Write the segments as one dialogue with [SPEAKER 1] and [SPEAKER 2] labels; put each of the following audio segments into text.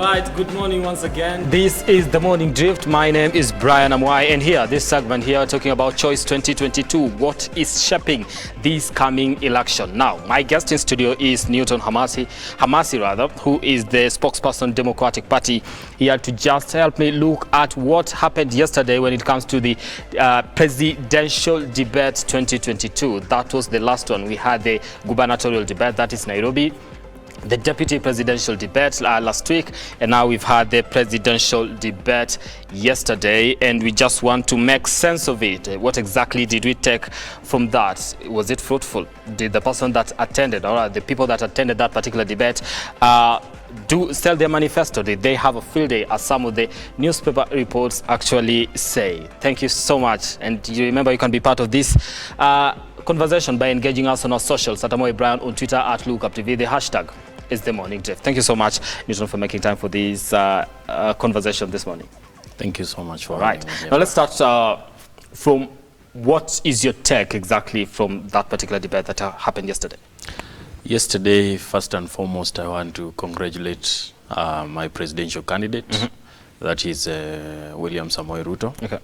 [SPEAKER 1] Alright, good morning once again. This is the Morning Drift. My name is Brian Anwai, and here, this segment here, talking about Choice 2022, what is shaping this coming election. Now, my guest in studio is Newton Khamasi, who is the spokesperson Democratic Party, here to just help me look at what happened yesterday when it comes to the presidential debate 2022. That was the last one. We had the gubernatorial debate, that is Nairobi, the deputy presidential debate last week, and now we've had the presidential debate yesterday, and we just want to make sense of it. What exactly did we take from that? Was it fruitful? Did the person that attended, or the people that attended that particular debate, do sell their manifesto? Did they have a field day, as some of the newspaper reports actually say? Thank you so much, and you remember you can be part of this conversation by engaging us on our socials at Anwai Brian on Twitter, at LookUpTV. The hashtag is the Morning Drift. Thank you so much, Newton, for making time for this conversation this morning.
[SPEAKER 2] Thank you so much for
[SPEAKER 1] having me. Now let's start from what is your take exactly from that particular debate that happened yesterday?
[SPEAKER 2] Yesterday, first and foremost, I want to congratulate my presidential candidate, that is William Samoei Ruto,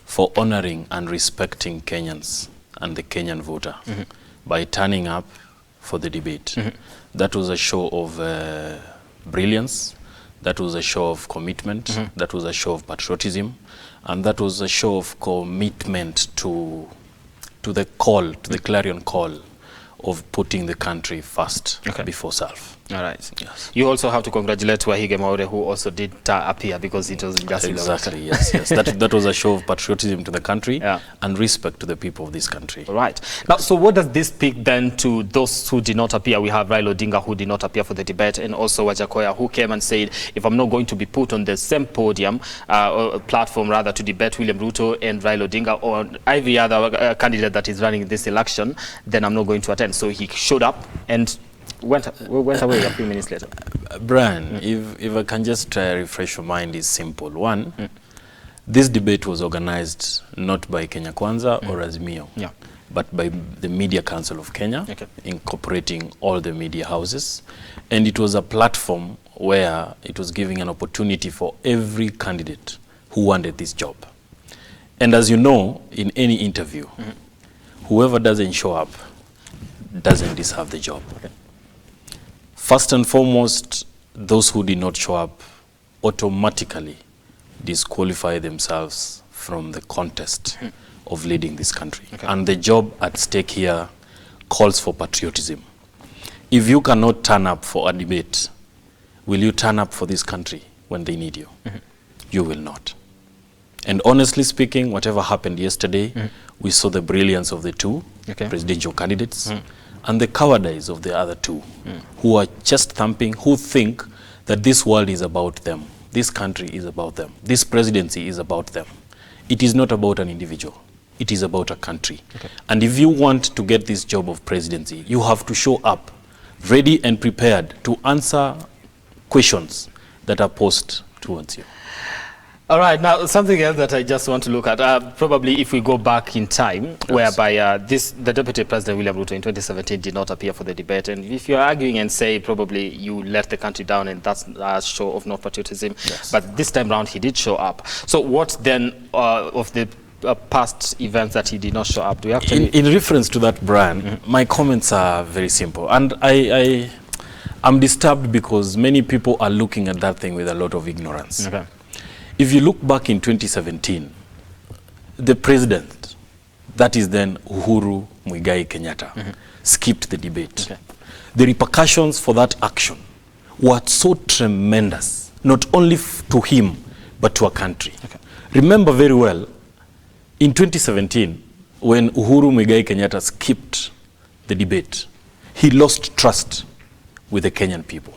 [SPEAKER 2] for honoring and respecting Kenyans and the Kenyan voter by turning up for the debate. That was a show of brilliance, that was a show of commitment, that was a show of patriotism, and that was a show of commitment to the call, to the clarion call of putting the country first before self.
[SPEAKER 1] All right. Yes. You also have to congratulate Kiage, who also did appear, because it was just
[SPEAKER 2] exactly. Yes. That was a show of patriotism to the country and respect to the people of this country.
[SPEAKER 1] All right. Now, so what does this speak then to those who did not appear? We have Raila Odinga, who did not appear for the debate, and also Wajakoya, who came and said, if I'm not going to be put on the same podium, or platform rather, to debate William Ruto and Raila Odinga or every other candidate that is running this election, then I'm not going to attend. So he showed up and went away a few minutes later.
[SPEAKER 2] Brian, if I can just refresh your mind, is simple. One, this debate was organized not by Kenya Kwanza or Azimio, but by the Media Council of Kenya, incorporating all the media houses. And it was a platform where it was giving an opportunity for every candidate who wanted this job. And as you know, in any interview, whoever doesn't show up doesn't deserve the job. First and foremost, those who did not show up automatically disqualify themselves from the contest of leading this country. And the job at stake here calls for patriotism. If you cannot turn up for a debate, will you turn up for this country when they need you? You will not. And honestly speaking, whatever happened yesterday, we saw the brilliance of the two presidential candidates and the cowardice of the other two, who are chest thumping, who think that this world is about them, this country is about them, this presidency is about them. It is not about an individual, it is about a country. And if you want to get this job of presidency, you have to show up ready and prepared to answer questions that are posed towards you.
[SPEAKER 1] All right, now something else that I just want to look at, probably if we go back in time, whereby the Deputy President William Ruto in 2017 did not appear for the debate, and if you're arguing and say probably you let the country down and that's a show of not patriotism, but this time round he did show up. So what then of the past events that he did not show up? Do we have to
[SPEAKER 2] in reference to that, Brian, my comments are very simple, and I'm disturbed because many people are looking at that thing with a lot of ignorance. If you look back in 2017, the president, that is then Uhuru Muigai Kenyatta, skipped the debate. The repercussions for that action were so tremendous, not only to him, but to a country. Remember very well, in 2017, when Uhuru Muigai Kenyatta skipped the debate, he lost trust with the Kenyan people.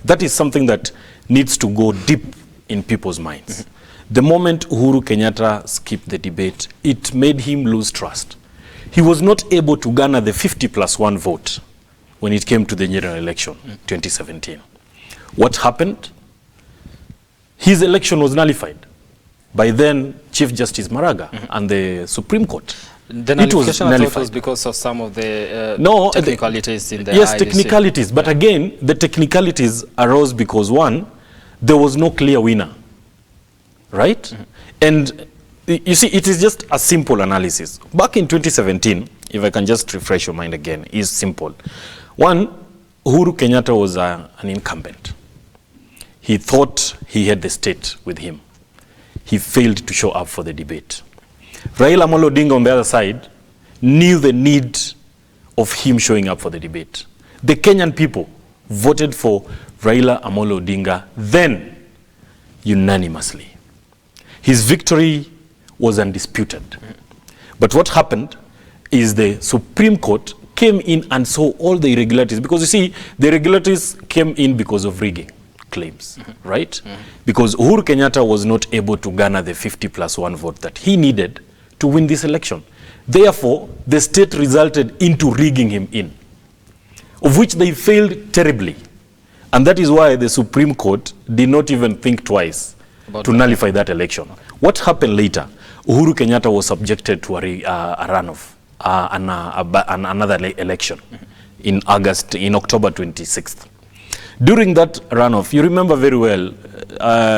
[SPEAKER 2] That is something that needs to go deep in people's minds. The moment Uhuru Kenyatta skipped the debate, it made him lose trust. He was not able to garner the 50+1 vote when it came to the general election, 2017. What happened? His election was nullified by then Chief Justice Maraga and the Supreme Court.
[SPEAKER 1] The nullification I thought was because of some of the technicalities in the
[SPEAKER 2] Yes,
[SPEAKER 1] IDC.
[SPEAKER 2] technicalities. But again, the technicalities arose because, one, there was no clear winner, right? And you see, it is just a simple analysis. Back in 2017, if I can just refresh your mind again, is simple. One, Uhuru Kenyatta was an incumbent. He thought he had the state with him. He failed to show up for the debate. Raila Amolo Odinga on the other side knew the need of him showing up for the debate. The Kenyan people voted for Raila Amolo Odinga then unanimously. His victory was undisputed. But what happened is the Supreme Court came in and saw all the irregularities, because you see, the irregularities came in because of rigging claims, right? Because Uhuru Kenyatta was not able to garner the 50+1 vote that he needed to win this election. Therefore, the state resulted into rigging him in, of which they failed terribly. And that is why the Supreme Court did not even think twice to nullify that election. What happened later? Uhuru Kenyatta was subjected to a runoff, another election in October 26th. During that runoff, you remember very well,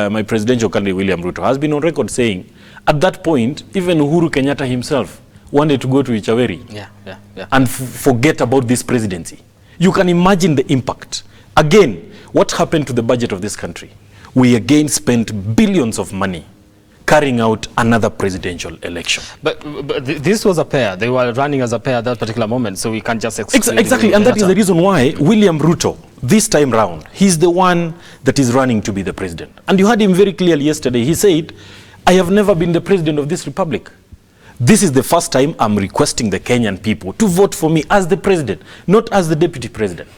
[SPEAKER 2] my presidential candidate William Ruto has been on record saying, at that point, even Uhuru Kenyatta himself wanted to go to Ichaweri and forget about this presidency. You can imagine the impact. Again, what happened to the budget of this country? We again spent billions of money carrying out another presidential election. But
[SPEAKER 1] this was a pair. They were running as a pair at that particular moment, so we can't just exclude
[SPEAKER 2] exactly, and that is the reason why William Ruto, this time round, he's the one that is running to be the president. And you heard him very clearly yesterday. He said, I have never been the president of this republic. This is the first time I'm requesting the Kenyan people to vote for me as the president, not as the deputy president.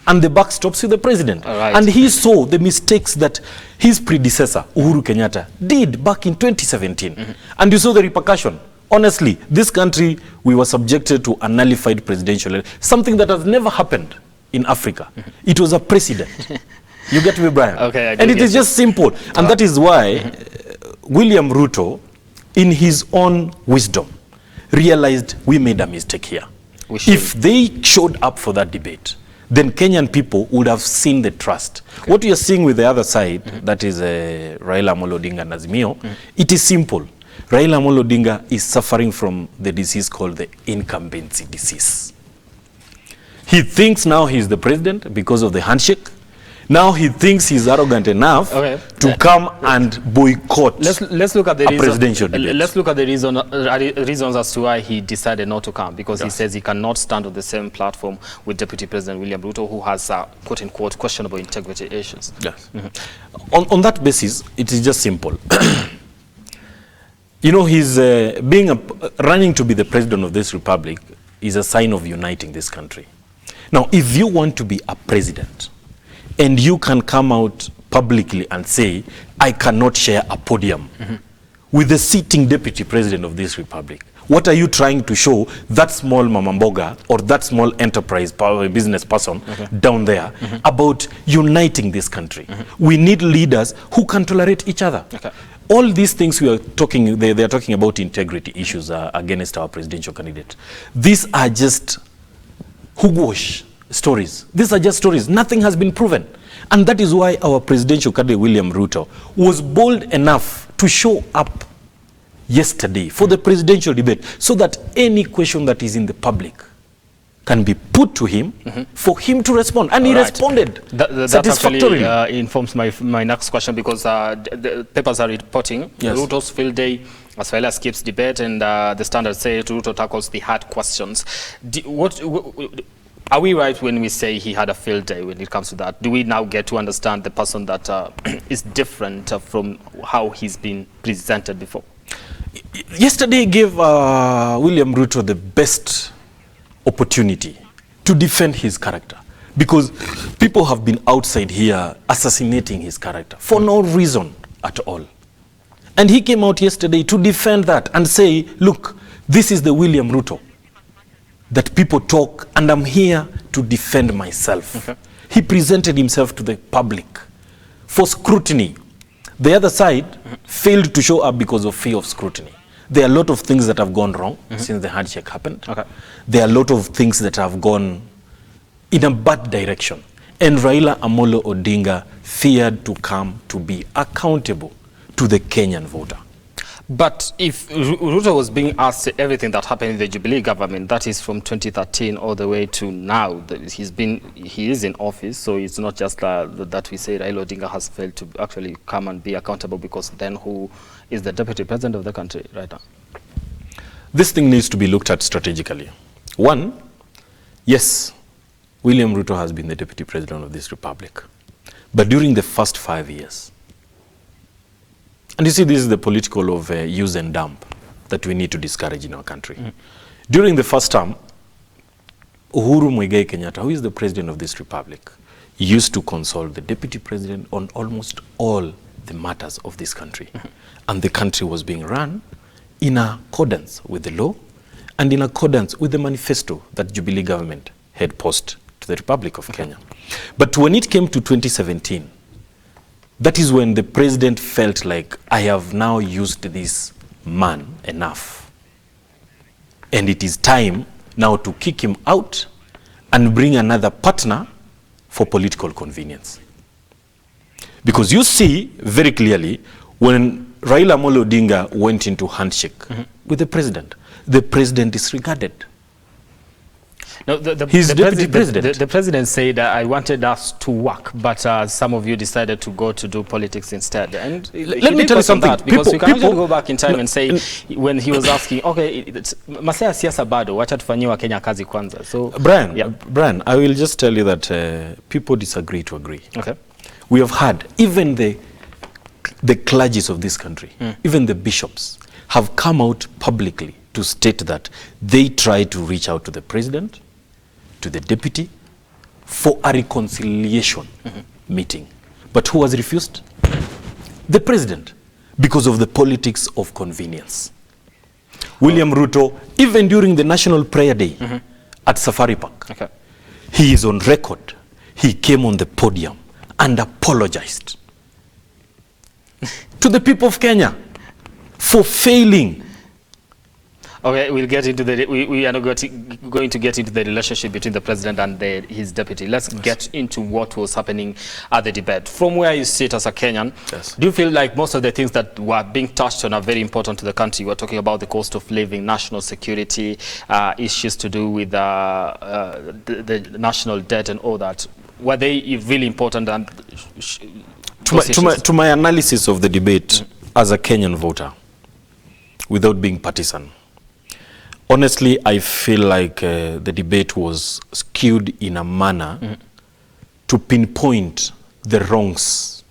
[SPEAKER 2] And the buck stops with the president.
[SPEAKER 1] Right.
[SPEAKER 2] And he saw the mistakes that his predecessor, Uhuru Kenyatta, did back in 2017. And you saw the repercussion. Honestly, this country, we were subjected to a nullified presidential election, something that has never happened in Africa. It was a precedent. You get me, Brian?
[SPEAKER 1] Okay, I do.
[SPEAKER 2] And it is just simple. And that is why William Ruto, in his own wisdom, realized we made a mistake here. If they showed up for that debate, then Kenyan people would have seen the trust. Okay. What you are seeing with the other side, that is Raila Amolo Odinga and Azimio, it is simple. Raila Amolo Odinga is suffering from the disease called the incumbency disease. He thinks now he's the president because of the handshake. Now he thinks he's arrogant enough to come and boycott
[SPEAKER 1] let's look at the
[SPEAKER 2] presidential debate.
[SPEAKER 1] Let's look at the reasons as to why he decided not to come, because he says he cannot stand on the same platform with Deputy President William Ruto, who has quote-unquote questionable integrity issues.
[SPEAKER 2] Yes. On that basis, it is just simple. You know, he's running to be the president of this republic is a sign of uniting this country. Now, if you want to be a president, and you can come out publicly and say, I cannot share a podium with the sitting deputy president of this republic. What are you trying to show that small mamamboga or that small enterprise business person down there about uniting this country? We need leaders who can tolerate each other. All these things we are talking, they are talking about integrity issues against our presidential candidate. These are just hugwash stories. These are just stories. Nothing has been proven. And that is why our presidential candidate, William Ruto, was bold enough to show up yesterday for the presidential debate, so that any question that is in the public can be put to him for him to respond. And he responded satisfactorily.
[SPEAKER 1] That actually informs my next question, because the papers are reporting Ruto's field day as well as skips debate, and the Standard say Ruto tackles the hard questions. Are we right when we say he had a field day when it comes to that? Do we now get to understand the person that is different from how he's been presented before?
[SPEAKER 2] Yesterday gave William Ruto the best opportunity to defend his character, because people have been outside here assassinating his character for no reason at all. And he came out yesterday to defend that and say, look, this is the William Ruto that people talk, and I'm here to defend myself. He presented himself to the public for scrutiny. The other side failed to show up because of fear of scrutiny. There are a lot of things that have gone wrong since the handshake happened. There are a lot of things that have gone in a bad direction. And Raila Amolo Odinga feared to come to be accountable to the Kenyan voter.
[SPEAKER 1] But if Ruto was being asked everything that happened in the Jubilee government, that is from 2013 all the way to now, he is in office, so it's not just that we say Raila Odinga has failed to actually come and be accountable, because then who is the deputy president of the country right now?
[SPEAKER 2] This thing needs to be looked at strategically. One, yes, William Ruto has been the deputy president of this republic, but during the first 5 years, and you see, this is the political of use and dump that we need to discourage in our country. During the first term, Uhuru Muigai Kenyatta, who is the president of this republic, used to consult the deputy president on almost all the matters of this country. And the country was being run in accordance with the law and in accordance with the manifesto that Jubilee government had posted to the Republic of Kenya. But when it came to 2017, that is when the president felt like, I have now used this man enough. And it is time now to kick him out and bring another partner for political convenience. Because you see very clearly, when Raila Amolo Odinga went into handshake with the president disregarded.
[SPEAKER 1] No, the president said, I wanted us to work, but some of you decided to go to do politics instead. And
[SPEAKER 2] let me tell you something.
[SPEAKER 1] Because you can actually go back in time and say, when he was asking, okay, masaa ya siasa bado, wacha tufanyie wa Kenya kazi kwanza. So,
[SPEAKER 2] Brian, I will just tell you that people disagree to agree.
[SPEAKER 1] Okay.
[SPEAKER 2] We have had, even the clergies of this country, even the bishops, have come out publicly to state that they try to reach out to the president, to the deputy, for a reconciliation meeting. But who was refused? The president, because of the politics of convenience. William Ruto, even during the National Prayer Day at Safari Park, he is on record. He came on the podium and apologized to the people of Kenya for failing.
[SPEAKER 1] Okay, we'll get into the, we are not going to get into the relationship between the president and his deputy. Let's get into what was happening at the debate. From where you sit as a Kenyan, do you feel like most of the things that were being touched on are very important to the country? We're talking about the cost of living, national security, issues to do with the national debt and all that. Were they really important? And
[SPEAKER 2] to my analysis of the debate as a Kenyan voter, without being partisan, honestly, I feel like the debate was skewed in a manner to pinpoint the wrongs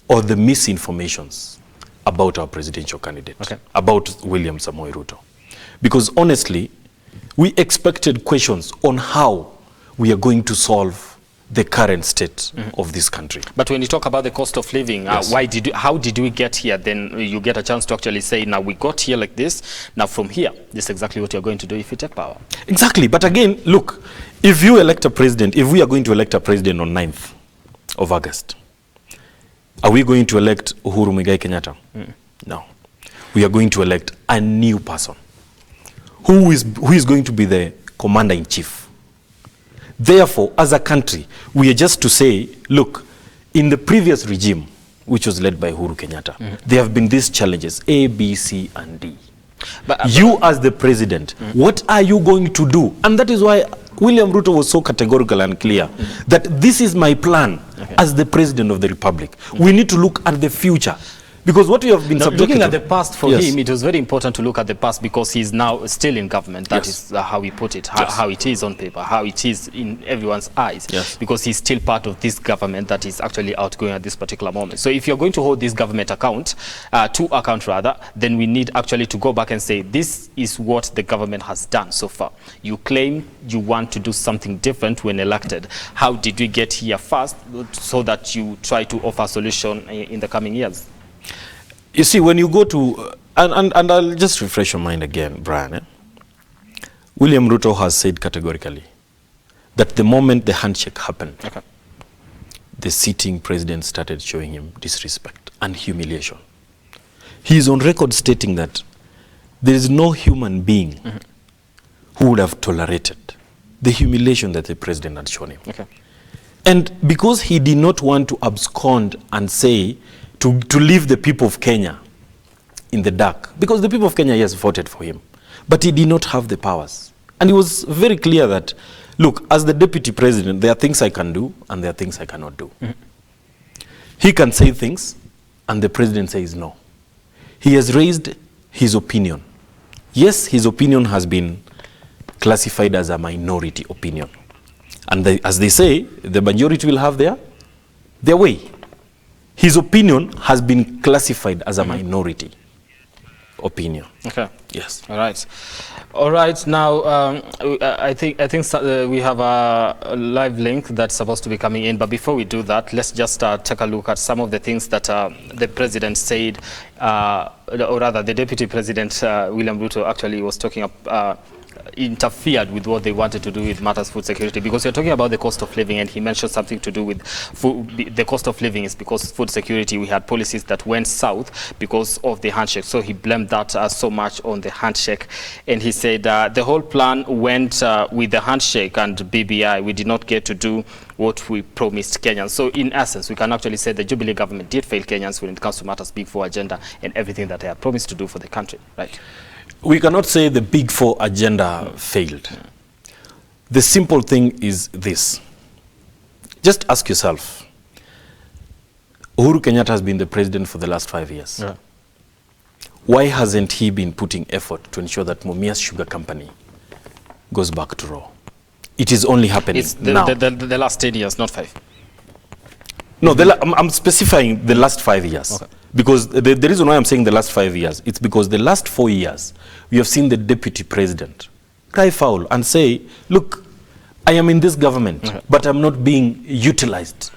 [SPEAKER 2] or the misinformations about our presidential candidate, about William Samoei Ruto. Because honestly, we expected questions on how we are going to solve the current state of this country.
[SPEAKER 1] But when you talk about the cost of living, how did we get here? Then you get a chance to actually say, now we got here like this, now from here, this is exactly what you're going to do if you take power.
[SPEAKER 2] Exactly, but again, look, if you elect a president, if we are going to elect a president on 9th of August, are we going to elect Uhuru Muigai Kenyatta? No. We are going to elect a new person who is going to be the commander-in-chief. Therefore, as a country, we are just to say, look, in the previous regime, which was led by Uhuru Kenyatta, there have been these challenges, A, B, C, and D. But you as the president, what are you going to do? And that is why William Ruto was so categorical and clear that this is my plan as the president of the republic. We need to look at the future. Because what we have been subjected
[SPEAKER 1] looking at the past for him, it was very important to look at the past because he's now still in government. That is how we put it, how it is on paper, how it is in everyone's eyes. Because he's still part of this government that is actually outgoing at this particular moment. So if you're going to hold this government account, then we need actually to go back and say, this is what the government has done so far. You claim you want to do something different when elected. How did we get here first so that you try to offer a solution in the coming years?
[SPEAKER 2] You see, when you go to, and I'll just refresh your mind again, Brian. William Ruto has said categorically that the moment the handshake happened, the sitting president started showing him disrespect and humiliation. He is on record stating that there is no human being who would have tolerated the humiliation that the president had shown him. And because he did not want to abscond and say, to leave the people of Kenya in the dark, because the people of Kenya, yes, voted for him, but he did not have the powers. And it was very clear that, look, as the deputy president, there are things I can do and there are things I cannot do. He can say things and the president says no. He has raised his opinion. Yes, his opinion has been classified as a minority opinion. And as they say, the majority will have their way. His opinion has been classified as a minority opinion.
[SPEAKER 1] Okay.
[SPEAKER 2] Yes.
[SPEAKER 1] All right. All right. Now, I think we have a live link that's supposed to be coming in. But before we do that, let's just take a look at some of the things that the president said, or rather, the deputy president William Ruto actually was talking about. Interfered with what they wanted to do with matters food security, because you're talking about the cost of living, and he mentioned something to do with food. The cost of living is because food security, we had policies that went south because of the handshake, so he blamed that so much on the handshake. And he said the whole plan went with the handshake and BBI. We did not get to do what we promised Kenyans. So in essence, we can actually say the Jubilee government did fail Kenyans when it comes to matters Big Four agenda and everything that they had promised to do for the country, right?
[SPEAKER 2] We cannot say the Big Four agenda failed. The simple thing is this. Just ask yourself, Uhuru Kenyatta has been the president for the last 5 years. Yeah. Why hasn't he been putting effort to ensure that Mumias Sugar Company goes back to raw? It is only happening now.
[SPEAKER 1] The last 10 years, not 5.
[SPEAKER 2] No, I'm specifying the last 5 years. Okay. Because the reason why I'm saying the last 5 years, it's because the last 4 years, we have seen the deputy president cry foul and say, look, I am in this government, but I'm not being utilized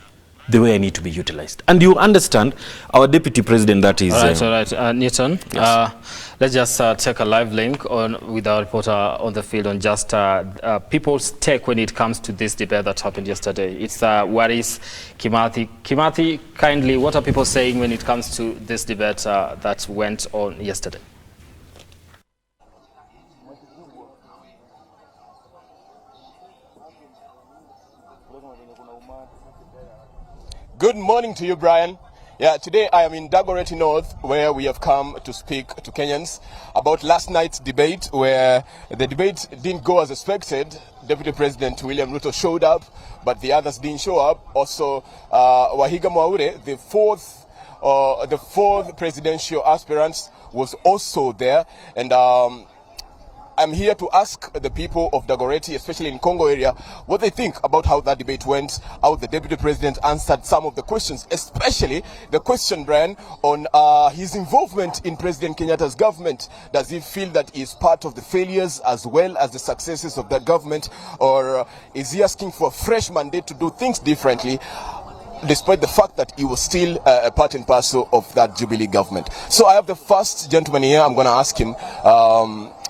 [SPEAKER 2] the way I need to be utilized. And you understand, our deputy president, that is...
[SPEAKER 1] All right. Newton, yes. Let's just take a live link with our reporter on the field on just people's take when it comes to this debate that happened yesterday. It's Dorice, Kimathi. Kimathi, kindly, what are people saying when it comes to this debate that went on yesterday?
[SPEAKER 3] Good morning to you, Brian. Yeah, today I am in Dorice North, where we have come to speak to Kenyans about last night's debate, where the debate didn't go as expected. Deputy President William Ruto showed up, but the others didn't show up. Also, Wahiga Mwaure, the fourth presidential aspirant, was also there. And I'm here to ask the people of Dorice, especially in Congo area, what they think about how that debate went, how the deputy president answered some of the questions, especially the question, Brian, on his involvement in President Kenyatta's government. Does he feel that he is part of the failures as well as the successes of that government, or is he asking for a fresh mandate to do things differently, despite the fact that he was still a part and parcel of that Jubilee government? So I have the first gentleman here. I'm going to ask him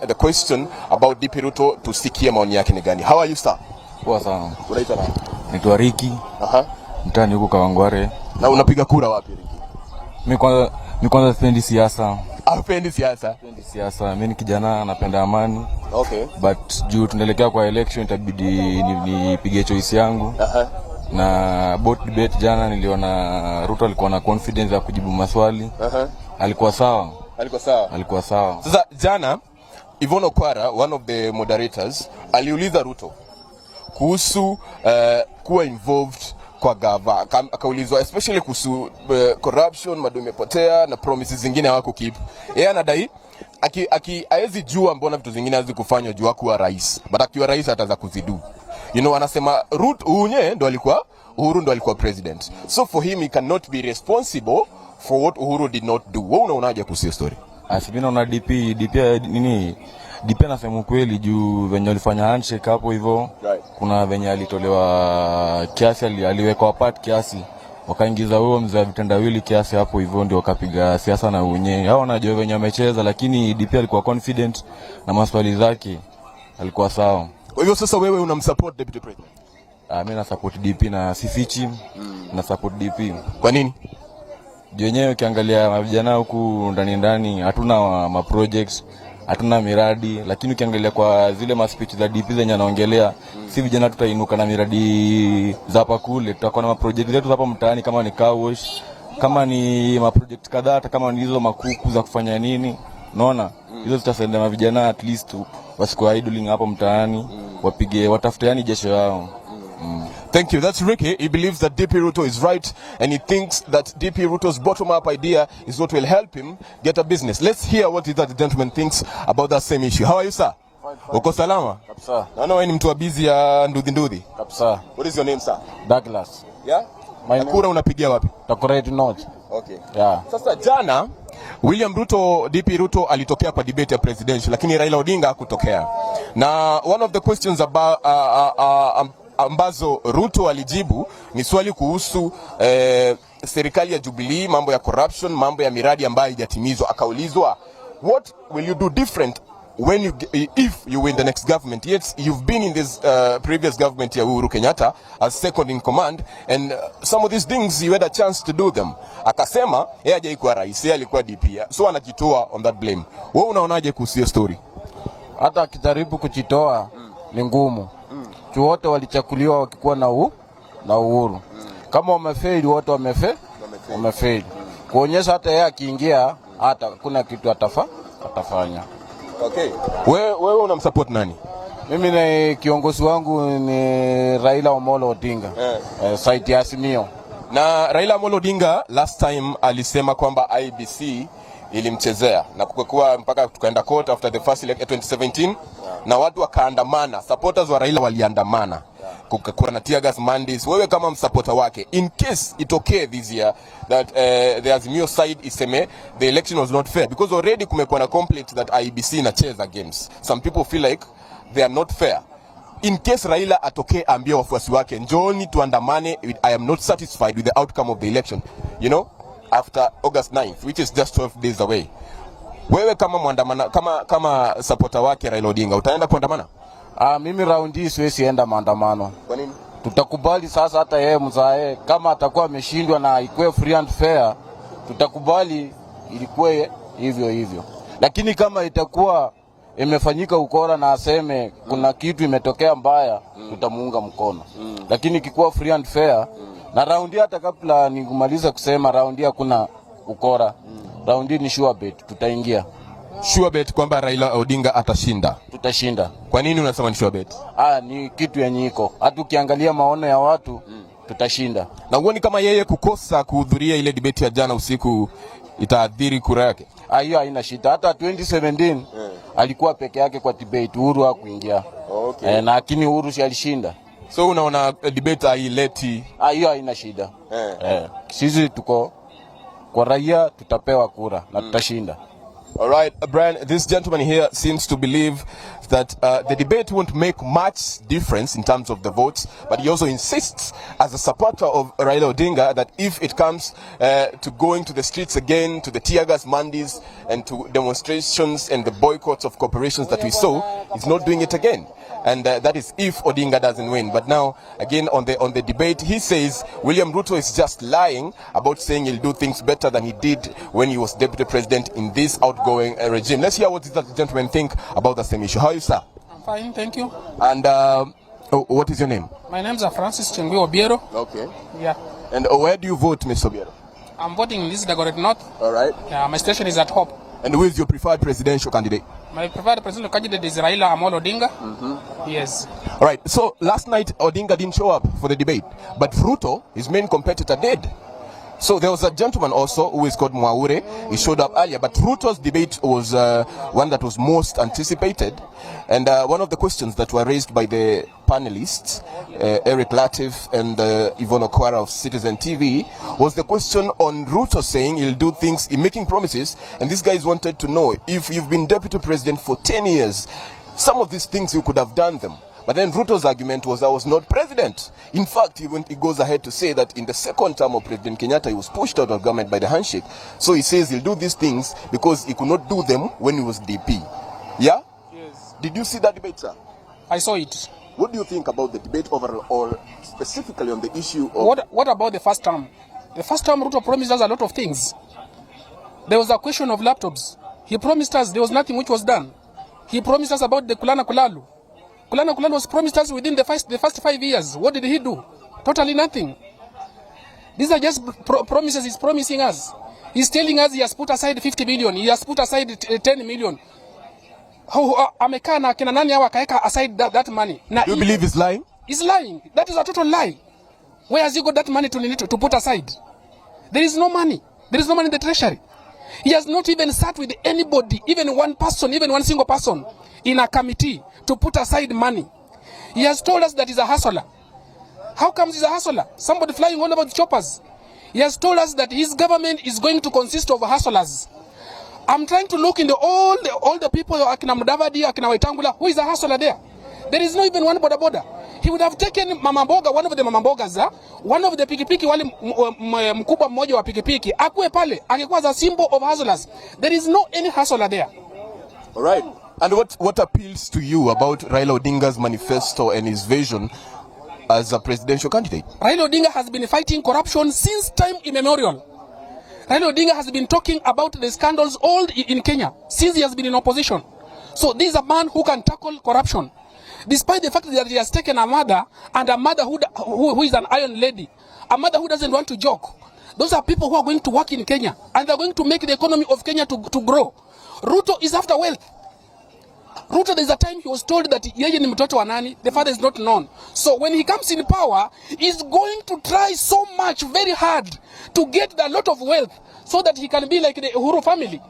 [SPEAKER 3] the question about DP Ruto tusikie maoni yake ni gani. How are you, sir?
[SPEAKER 4] Poa sana.
[SPEAKER 3] Unaitwa nani?
[SPEAKER 4] Naitwa Ricky. Mtani huko Kawangware.
[SPEAKER 3] Na unapiga kura wapi, Ricky?
[SPEAKER 4] Mimi kwanza sipendi siasa.
[SPEAKER 3] Hapendi siasa?
[SPEAKER 4] Sipendi siasa. Mimi ni kijana, napenda amani.
[SPEAKER 3] Okay.
[SPEAKER 4] But juu tunaelekea kwa election, itabidi nipige choice yangu. Na bot debate jana niliona Ruto alikuwa na confidence ya kujibu maswali. Alikuwa sawa. Alikuwa sawa.
[SPEAKER 3] Sasa jana Yvonne Okwara, one of the moderators, aliuliza Ruto kuhusu kuwa involved kwa gava. Akaulizwa especially kuhusu corruption, madu imepotea na promises zingine hawako keep. Yeye anadai haezi jua mbona vitu zingine hazi kufanywa juu kuwa rais. But akiwa rais ataanza kuzidu. You know, anasema Uhuru ndo alikuwa president. So for him, he cannot be responsible for what Uhuru did not do. Wewe unaonaje kuhusu story?
[SPEAKER 4] Asibina una DP anasema kweli juu venye alifanya handshake hapo hivyo. Right. Kuna venye alitolewa kiasi, aliweka apart kiasi. Wakaingiza huo mzee vitendawili kiasi hapo hivyo, ndio wakapiga siasa na unye. Hao wanajua venye amecheza, lakini DP alikuwa confident na maswali zake. Alikuwa sawa.
[SPEAKER 3] Kwa hivyo sasa wewe unamsupport deputy president?
[SPEAKER 4] Mimi na support DP na sifichi. Na support DP.
[SPEAKER 3] Kwa nini?
[SPEAKER 4] Juu wenyewe ukiangalia vijana huku ndani hatuna ma projects. hatuna miradi, lakini ukiangalia kwa zile ma speech za DP zenye anaongelea, si vijana tutainuka na miradi za hapa kule. Tutakuwa na ma project zetu hapa mtaani, kama ni car wash, kama ni ma project kadhaa, hata kama ni hizo makuku za kufanya nini, unaona hizo zitasaidia na vijana at least wasikuwa idling hapo mtaani, wapige watafute yani jasho yao.
[SPEAKER 3] Thank you. That's Ricky. He believes that DP Ruto is right, and he thinks that DP Ruto's bottom-up idea is what will help him get a business. Let's hear what that gentleman thinks about that same issue. How are you, sir?
[SPEAKER 5] Fine.
[SPEAKER 3] Uko salama?
[SPEAKER 5] Kapsa.
[SPEAKER 3] Naona wewe ni mtu wa busy ya ndudhi.
[SPEAKER 5] Kapsa.
[SPEAKER 3] What is your name, sir?
[SPEAKER 5] Douglas.
[SPEAKER 3] Yeah? Kura unapigia wapi?
[SPEAKER 5] Takoreti North.
[SPEAKER 3] Okay.
[SPEAKER 5] Yeah.
[SPEAKER 3] Sasa jana William Ruto, DP Ruto alitokea kwa debate ya presidential, lakini Raila Odinga hakutokea. Na one of the questions about ambazo Ruto alijibu ni swali kuhusu serikali ya Jubilee, mambo ya corruption, mambo ya miradi ambayo haijatimizwa. Akaulizwa, what will you do different when if you win the next government? Yet you've been in this previous government ya Uhuru Kenyatta as second in command, and some of these things you had a chance to do them. Akasema yeye hajaikuwa rais, yeye alikuwa DP, so anajitoa on that blame. Wewe unaonaje kuhusu hiyo story?
[SPEAKER 5] Hata akijaribu kujitoa ni ngumu. Wote walichakuliwa wakikuwa na Uhuru. Kama wamefail wote wamefail. Kuonyesha hata yeye akiingia hata kuna kitu atafanya.
[SPEAKER 3] Okay. Wewe unamsupport nani?
[SPEAKER 5] Mimi na kiongozi wangu ni Raila Amolo Odinga. Site ya Azimio.
[SPEAKER 3] Na Raila Amolo Odinga last time alisema kwamba IBC ilimchezea na kukua mpaka tukaenda court after the first election 2017 na watu wakaandamana, supporters wa Raila waliandamana, kukakuwa na tear gas mandis. Wewe kama msupporter wake, in case itokee this year that the Azimio side iseme the election was not fair, because already kumekuwa na complaint that IBC inacheza games, some people feel like they are not fair. In case Raila atokee ambia wafuasi wake, njooni tuandamane, I am not satisfied with the outcome of the election, you know, after August 9th, which is just 12 days away. Wewe kama muandamana, kama supporter wake Raila Odinga, utaenda kuandamana?
[SPEAKER 5] Mimi round hii siwezi enda maandamano.
[SPEAKER 3] Kwa nini?
[SPEAKER 5] Tutakubali sasa hata yeye mzae kama atakuwa ameshindwa na ikuwe free and fair, tutakubali ilikuwe hivyo. Lakini kama itakuwa imefanyika ukora na aseme kuna kitu imetokea mbaya, tutamuunga mkono. Lakini ikikuwa free and fair, na round hata kabla nikumaliza kusema round hakuna ukora. Round ni sure bet tutaingia.
[SPEAKER 3] Sure bet kwamba Raila Odinga atashinda.
[SPEAKER 5] Tutashinda.
[SPEAKER 3] Kwa nini unasema ni sure bet?
[SPEAKER 5] Ni kitu yenye iko. Hata ukiangalia maono ya watu, tutashinda.
[SPEAKER 3] Na uone kama yeye kukosa kuhudhuria ile debate ya jana usiku itaadhiri kura yake.
[SPEAKER 5] Hiyo haina shida. Hata 2017 alikuwa peke yake kwa debate, Uhuru hakuingia.
[SPEAKER 3] Okay.
[SPEAKER 5] Na lakini Uhuru si alishinda.
[SPEAKER 3] So unaona debate haileti.
[SPEAKER 5] Hiyo haina shida. Sisi tuko kwa raia, tutapewa kura na tutashinda.
[SPEAKER 3] All right, Brian, this gentleman here seems to believe that the debate won't make much difference in terms of the votes, but he also insists, as a supporter of Raila Odinga, that if it comes to going to the streets again, to the tear gas mandis, and to demonstrations and the boycotts of corporations that we saw, he's not doing it again. And that is if Odinga doesn't win. But now, again, on the debate, he says William Ruto is just lying about saying he'll do things better than he did when he was deputy president in this outgoing regime. Let's hear what that gentleman think about the same issue. How are you, sir?
[SPEAKER 6] I'm fine, thank you.
[SPEAKER 3] And what is your name?
[SPEAKER 6] My name is Francis Chengui Obiero.
[SPEAKER 3] Okay.
[SPEAKER 6] Yeah.
[SPEAKER 3] And where do you vote, Mr. Obiero?
[SPEAKER 6] I'm voting in this Dagoretti North.
[SPEAKER 3] All right.
[SPEAKER 6] Yeah, my station is at Hope.
[SPEAKER 3] And who is your preferred presidential candidate?
[SPEAKER 6] My preferred presidential candidate is Raila Amolo Odinga. Yes.
[SPEAKER 3] All right. So last night, Odinga didn't show up for the debate, but Ruto, his main competitor, did. So there was a gentleman also who is called Mwaure. He showed up earlier, but Ruto's debate was one that was most anticipated. And one of the questions that were raised by the panelists, Eric Latif and Yvonne Okwara of Citizen TV, was the question on Ruto saying he'll do things, in making promises. And these guys wanted to know, if you've been deputy president for 10 years, some of these things you could have done them. But then Ruto's argument was I was not president. In fact, he goes ahead to say that in the second term of President Kenyatta, he was pushed out of government by the handshake. So he says he'll do these things because he could not do them when he was DP. Yeah?
[SPEAKER 6] Yes.
[SPEAKER 3] Did you see that debate, sir?
[SPEAKER 6] I saw it.
[SPEAKER 3] What do you think about the debate overall, or specifically on the issue of...
[SPEAKER 6] What about the first term? The first term, Ruto promised us a lot of things. There was a question of laptops. He promised us there was nothing which was done. He promised us about the Kulana Kulalu. Kulana Kulalu was promised us within the first 5 years. What did he do? Totally nothing. These are just promises he's promising us. He's telling us he has put aside 50 million. He has put aside 10 million. Amekaa na kina nani hawa kaeka aside that money.
[SPEAKER 3] Do you believe he's lying?
[SPEAKER 6] He's lying. That is a total lie. Where has he got that money to put aside? There is no money. There is no money in the treasury. He has not even sat with anybody, even one person, even one single person in a committee to put aside money. He has told us that he's a hustler. How comes he's a hustler? Somebody flying all over the choppers. He has told us that his government is going to consist of hustlers. I'm trying to look into all the people, Akina Mudavadi, Akina Waitangula, who is a hustler there. There is not even one boda. He would have taken Mama Mboga, one of the Mama Mbogas, one of the pikipiki, wale mkubwa mmoja wa pikipiki, akue pale, angekuwa as a symbol of hustlers. There is no any hustler there.
[SPEAKER 3] All right. And what appeals to you about Raila Odinga's manifesto and his vision as a presidential candidate?
[SPEAKER 6] Raila Odinga has been fighting corruption since time immemorial. Raila Odinga has been talking about the scandals all in Kenya since he has been in opposition. So this is a man who can tackle corruption. Despite the fact that he has taken a mother, and a mother who is an iron lady, a mother who doesn't want to joke. Those are people who are going to work in Kenya, and they're going to make the economy of Kenya to grow. Ruto is after wealth. Ruto, there's a time he was told that yeye ni mtoto wa nani, the father is not known. So when he comes in power, he's going to try so much, very hard, to get a lot of wealth so that he can be like the Uhuru family.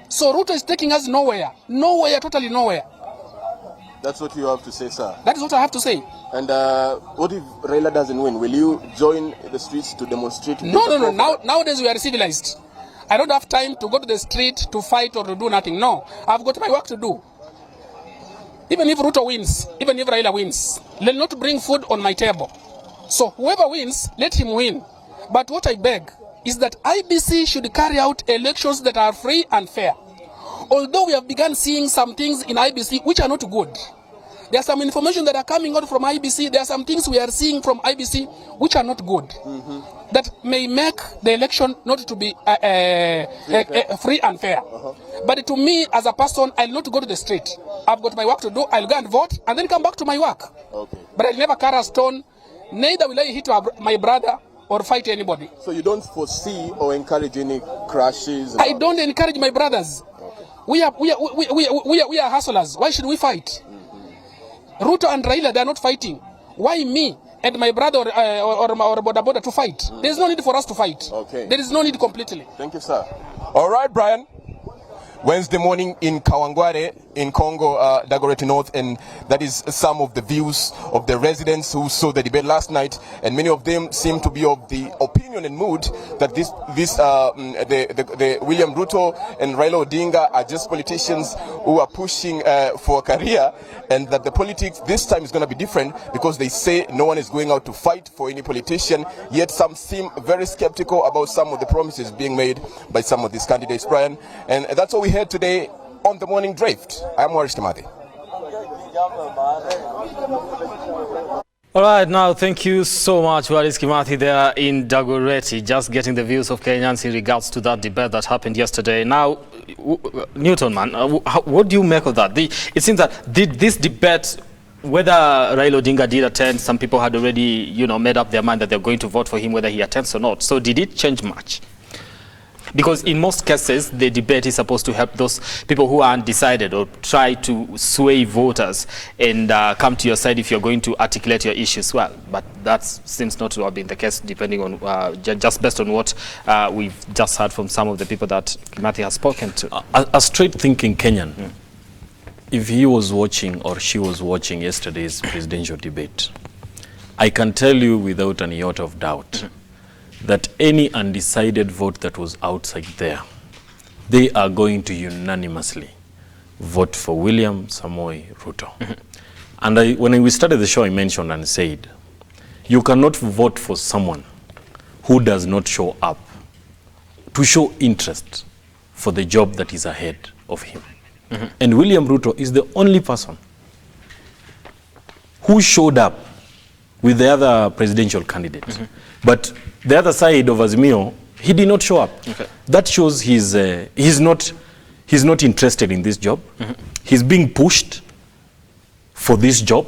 [SPEAKER 6] So Ruto is taking us nowhere, totally nowhere.
[SPEAKER 3] That's what you have to say, sir.
[SPEAKER 6] That is what I have to say.
[SPEAKER 3] And what if Raila doesn't win? Will you join the streets to demonstrate?
[SPEAKER 6] No. Nowadays we are civilized. I don't have time to go to the street to fight or to do nothing. No, I've got my work to do. Even if Ruto wins, even if Raila wins, let not bring food on my table. So whoever wins, let him win. But what I beg is that IBC should carry out elections that are free and fair. Although we have begun seeing some things in IBC which are not good. There are some information that are coming out from IBC. There are some things we are seeing from IBC which are not good. That may make the election not to be free and fair. But to me, as a person, I'll not go to the street. I've got my work to do. I'll go and vote and then come back to my work. But I'll never carry a stone. Neither will I hit my brother or fight anybody.
[SPEAKER 3] So you don't foresee or encourage any crashes?
[SPEAKER 6] I don't encourage my brothers. We are hustlers. Why should we fight? Ruto and Raila, they are not fighting. Why me and my brother or Boda to fight? There is no need for us to fight. There is no need completely.
[SPEAKER 3] Thank you, sir. All right, Brian. Wednesday morning in Kawangware in Congo, Dagoretti North, and that is some of the views of the residents who saw the debate last night, and many of them seem to be of the opinion and mood that the William Ruto and Raila Odinga are just politicians who are pushing for a career, and that the politics this time is going to be different because they say no one is going out to fight for any politician, yet some seem very skeptical about some of the promises being made by some of these candidates, Brian. And that's all we had today on the Morning Drift. I'm Waris Timothy.
[SPEAKER 1] All right, now thank you so much, Waris Kimathi there in Dagoretti, just getting the views of Kenyans in regards to that debate that happened yesterday. Now, Newton, man, what do you make of that? It seems that this debate, whether Raila Odinga did attend, some people had already, made up their mind that they're going to vote for him whether he attends or not. So did it change much? Because in most cases, the debate is supposed to help those people who are undecided or try to sway voters and come to your side if you're going to articulate your issues well. But that seems not to have been the case, depending on just based on what we've just heard from some of the people that Kimathi has spoken to.
[SPEAKER 2] A straight-thinking Kenyan, if he was watching or she was watching yesterday's presidential debate, I can tell you without an iota of doubt that any undecided vote that was outside there, they are going to unanimously vote for William Samoei Ruto. And when we started the show, I mentioned and said, you cannot vote for someone who does not show up to show interest for the job that is ahead of him. And William Ruto is the only person who showed up with the other presidential candidates. But the other side of Azimio, he did not show up. That shows he's not he's not interested in this job. He's being pushed for this job.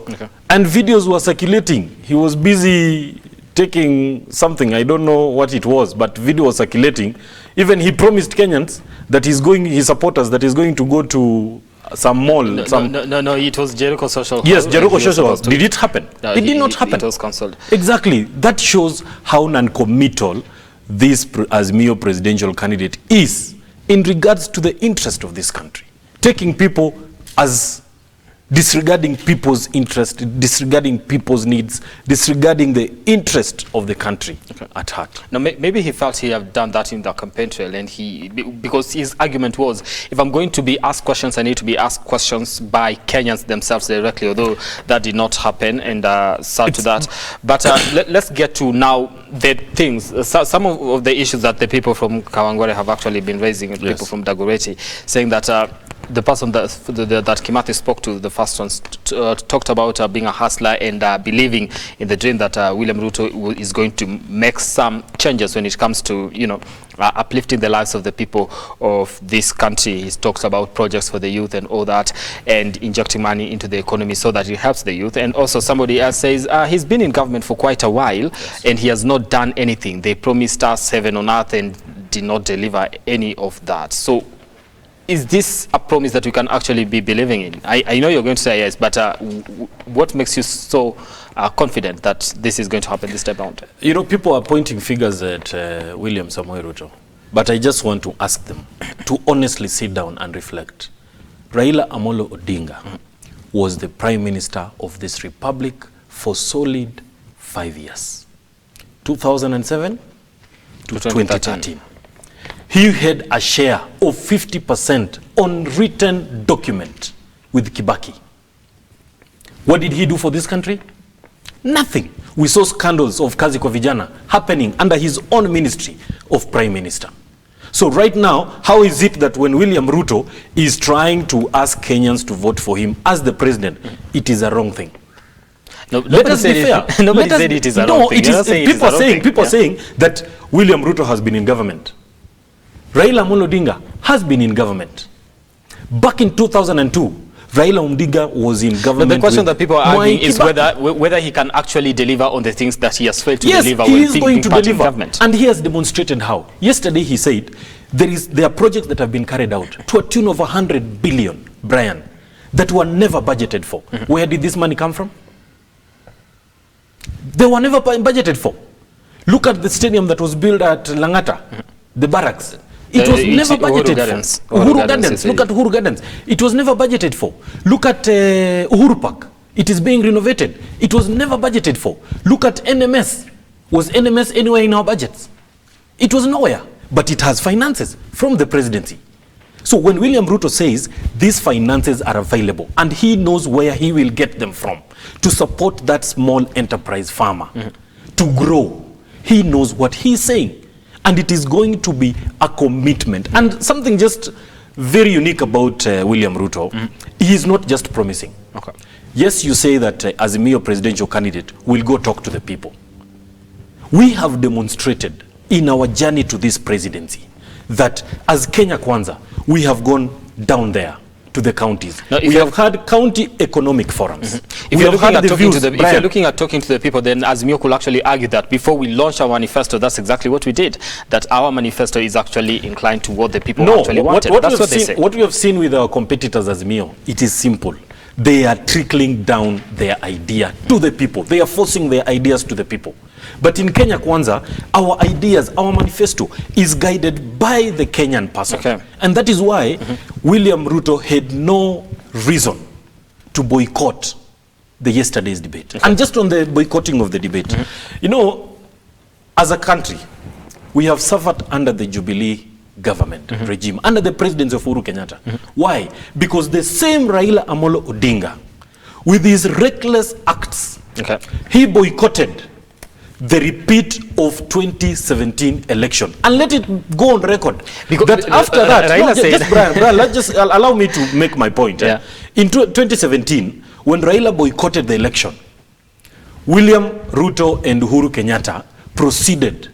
[SPEAKER 2] And videos were circulating. He was busy taking something, I don't know what it was, but video was circulating. Even he promised Kenyans that his supporters, that he's going to go to some mall.
[SPEAKER 1] No, it was Jericho Social Hall.
[SPEAKER 2] Yes, Jericho Social Hall. Did it happen?
[SPEAKER 1] No,
[SPEAKER 2] it did not happen.
[SPEAKER 1] It was cancelled.
[SPEAKER 2] Exactly. That shows how non-committal this Azimio presidential candidate is in regards to the interest of this country. Taking people as disregarding people's interest, disregarding people's needs, disregarding the interest of the country at heart.
[SPEAKER 1] Now, maybe he felt he had done that in the campaign trail, and because his argument was, if I'm going to be asked questions, I need to be asked questions by Kenyans themselves directly, although that did not happen, and sad to that. But let's get to now the things, some of the issues that the people from Kawangware have actually been raising, people from Dagoretti, saying that the person that Kimathi spoke to, the first one, talked about being a hustler and believing in the dream that William Ruto is going to make some changes when it comes to, uplifting the lives of the people of this country. He talks about projects for the youth and all that, and injecting money into the economy so that it helps the youth. And also somebody else says he's been in government for quite a while, and he has not done anything. They promised us heaven on earth and did not deliver any of that. So is this a promise that we can actually be believing in? I know you're going to say yes, but what makes you so confident that this is going to happen this time around?
[SPEAKER 2] People are pointing fingers at William Samoei Ruto, but I just want to ask them to honestly sit down and reflect. Raila Amolo Odinga was the Prime Minister of this republic for solid 5 years, 2007 to 2013. He had a share of 50% on written document with Kibaki. What did he do for this country? Nothing. We saw scandals of kazi kwa vijana happening under his own ministry of Prime Minister. So right now, how is it that when William Ruto is trying to ask Kenyans to vote for him as the president, it is a wrong thing? Let us be fair.
[SPEAKER 1] Nobody said it is a wrong thing.
[SPEAKER 2] People are saying that William Ruto has been in government. Raila Amolo Odinga has been in government. Back in 2002, Raila Odinga was in government.
[SPEAKER 1] But the question that people are asking is whether he can actually deliver on the things that he has failed to deliver
[SPEAKER 2] when being part
[SPEAKER 1] of government.
[SPEAKER 2] And he has demonstrated how. Yesterday he said there are projects that have been carried out to a tune of 100 billion, Brian, that were never budgeted for. Where did this money come from? They were never budgeted for. Look at the stadium that was built at Langata, the barracks. It was never budgeted for. Uhuru Gardens. Look at Uhuru Gardens. It was never budgeted for. Look at Uhuru Park. It is being renovated. It was never budgeted for. Look at NMS. Was NMS anywhere in our budgets? It was nowhere. But it has finances from the presidency. So when William Ruto says these finances are available and he knows where he will get them from to support that small enterprise farmer to grow, he knows what he's saying. And it is going to be a commitment. And something just very unique about William Ruto, he is not just promising. Okay. Yes, you say that Azimio presidential candidate will go talk to the people. We have demonstrated in our journey to this presidency that as Kenya Kwanza, we have gone down there to the counties. Now, we have had county economic forums.
[SPEAKER 1] If you're looking at talking to the people, then Azimio could actually argue that before we launch our manifesto, that's exactly what we did. That our manifesto is actually inclined to what the people actually wanted. That's what they say.
[SPEAKER 2] What we have seen with our competitors Azimio, it is simple. They are trickling down their idea to the people. They are forcing their ideas to the people. But in Kenya Kwanza, our ideas, our manifesto is guided by the Kenyan person. Okay. And that is why William Ruto had no reason to boycott the yesterday's debate. Okay. And just on the boycotting of the debate, as a country, we have suffered under the Jubilee government regime, under the presidency of Uhuru Kenyatta. Why? Because the same Raila Amolo Odinga, with his reckless acts, he boycotted the repeat of 2017 election. And let it go on record. Because that after that, Brian, allow me to make my point. Yeah. In 2017, when Raila boycotted the election, William Ruto and Uhuru Kenyatta proceeded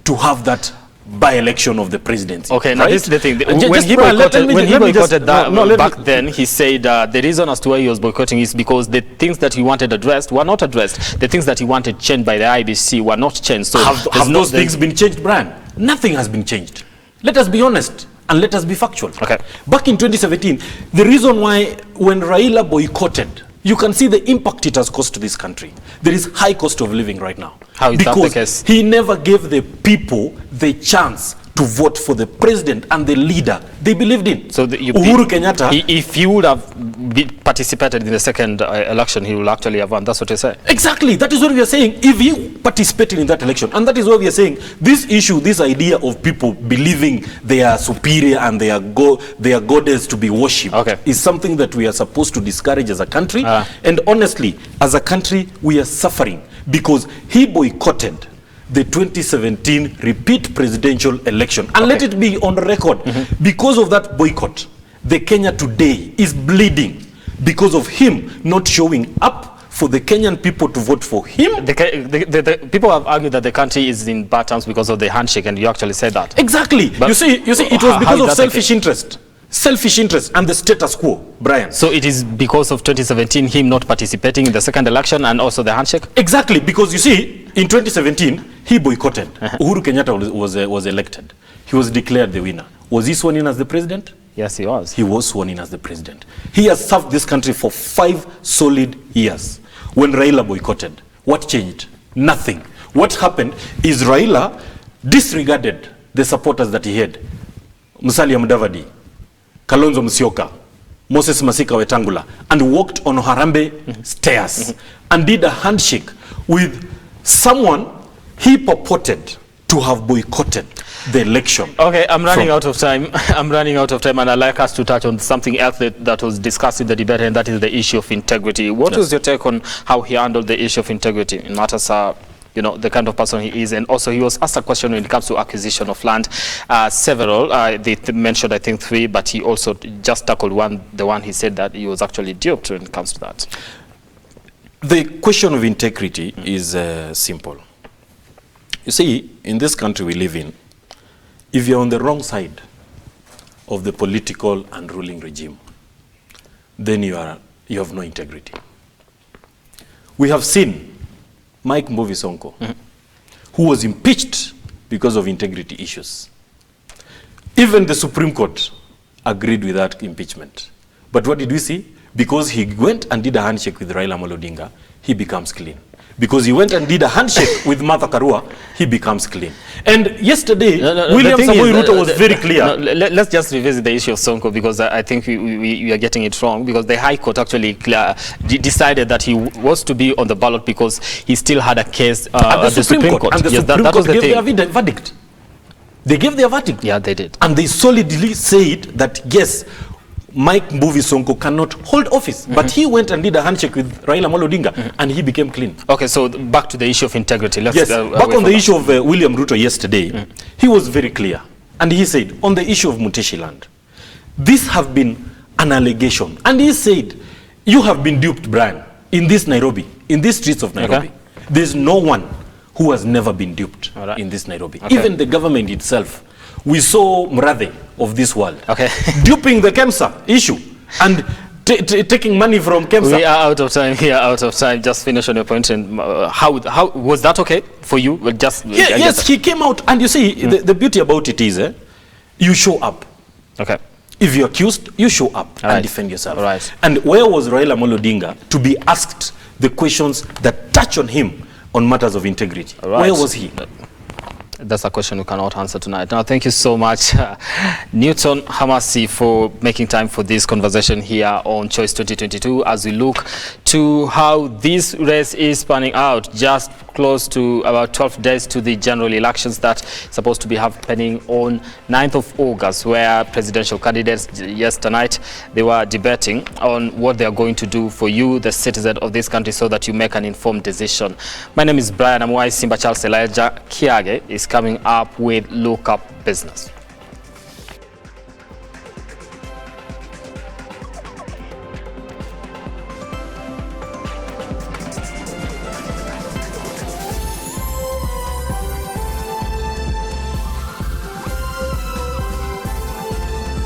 [SPEAKER 2] to have that by-election of the presidency.
[SPEAKER 1] Okay, now
[SPEAKER 2] right?
[SPEAKER 1] this is the thing.
[SPEAKER 2] When
[SPEAKER 1] he boycotted that back then, he said the reason as to why he was boycotting is because the things that he wanted addressed were not addressed. The things that he wanted changed by the IBC were not changed. So
[SPEAKER 2] have those things been changed, Brian? Nothing has been changed. Let us be honest and let us be factual.
[SPEAKER 1] Okay.
[SPEAKER 2] Back in 2017, the reason why when Raila boycotted, you can see the impact it has caused to this country. There is high cost of living right now.
[SPEAKER 1] How is that the case?
[SPEAKER 2] He never gave the people the chance to vote for the president and the leader they believed in.
[SPEAKER 1] So
[SPEAKER 2] Uhuru Kenyatta,
[SPEAKER 1] if he would have participated in the second election, he will actually have won. That's what you say.
[SPEAKER 2] Exactly. That is what we are saying. If he participated in that election, and that is what we are saying, this issue, this idea of people believing they are superior and they are goddess to be worshipped, is something that we are supposed to discourage as a country. And honestly, as a country, we are suffering because he boycotted the 2017 repeat presidential election. And let it be on record, because of that boycott, the Kenya today is bleeding because of him not showing up for the Kenyan people to vote for him.
[SPEAKER 1] The people have argued that the country is in bad terms because of the handshake, and you actually said that.
[SPEAKER 2] Exactly. But you see, it was because of selfish interest. Selfish interest and the status quo, Brian.
[SPEAKER 1] So it is because of 2017, him not participating in the second election and also the handshake?
[SPEAKER 2] Exactly, because you see, in 2017, he boycotted. Uhuru Kenyatta was elected. He was declared the winner. Was he sworn in as the president?
[SPEAKER 1] Yes, he was.
[SPEAKER 2] He was sworn in as the president. He has served this country for 5 solid years. When Raila boycotted, what changed? Nothing. What happened is Raila disregarded the supporters that he had. Musalia Mudavadi, Kalonzo Musyoka, Moses Masika Wetangula, and walked on Harambe stairs and did a handshake with someone he purported to have boycotted the election.
[SPEAKER 1] Okay, I'm running out of time. I'm running out of time, and I'd like us to touch on something else that was discussed in the debate, and that is the issue of integrity. What was your take on how he handled the issue of integrity in matters you know, the kind of person he is? And also he was asked a question when it comes to acquisition of land. Several, they mentioned I think 3, but he also just tackled the one he said that he was actually duped when it comes to that.
[SPEAKER 2] The question of integrity is simple. You see, in this country we live in, if you're on the wrong side of the political and ruling regime, then you have no integrity. We have seen Mike Mbuvi Sonko, who was impeached because of integrity issues. Even the Supreme Court agreed with that impeachment. But what did we see? Because he went and did a handshake with Raila Amolo Odinga, he becomes clean. Because he went and did a handshake with Martha Karua, he becomes clean. And yesterday, William Samoei Ruto was very clear.
[SPEAKER 1] Let's just revisit the issue of Sonko, because I think we are getting it wrong, because the High Court actually decided that he was to be on the ballot because he still had a case at the Supreme Court.
[SPEAKER 2] And the Supreme Court gave their verdict. They gave their verdict.
[SPEAKER 1] Yeah, they did.
[SPEAKER 2] And they solidly said that, yes, Mike Mbuvi Sonko cannot hold office, but he went and did a handshake with Raila Amolo Odinga, and he became clean.
[SPEAKER 1] Okay, so back to the issue of integrity. Let's
[SPEAKER 2] back on the issue of William Ruto yesterday, he was very clear, and he said, on the issue of Muteshi land, this have been an allegation, and he said, you have been duped, Brian, in this Nairobi, in these streets of Nairobi. There's no one who has never been duped in this Nairobi. Even the government itself. We saw Mradhe of this world duping the KEMSA issue and taking money from KEMSA.
[SPEAKER 1] We are out of time here, out of time. Just finish on your point. And how was that okay for you? Well,
[SPEAKER 2] yes, he came out, and you see, the beauty about it is you show up.
[SPEAKER 1] Okay.
[SPEAKER 2] If you're accused, you show up and defend yourself. And where was Raila Amolo Odinga to be asked the questions that touch on him on matters of integrity? Where was he?
[SPEAKER 1] That's a question we cannot answer tonight. Now, thank you so much, Newton Khamasi, for making time for this conversation here on Choice 2022 as we look to how this race is panning out, just close to about 12 days to the general elections that supposed to be happening on 9th of August, where presidential candidates, tonight, they were debating on what they are going to do for you, the citizen of this country, so that you make an informed decision. My name is Brian Anwai. Simba Charles Elijah Kiage is coming up with Look Up Business.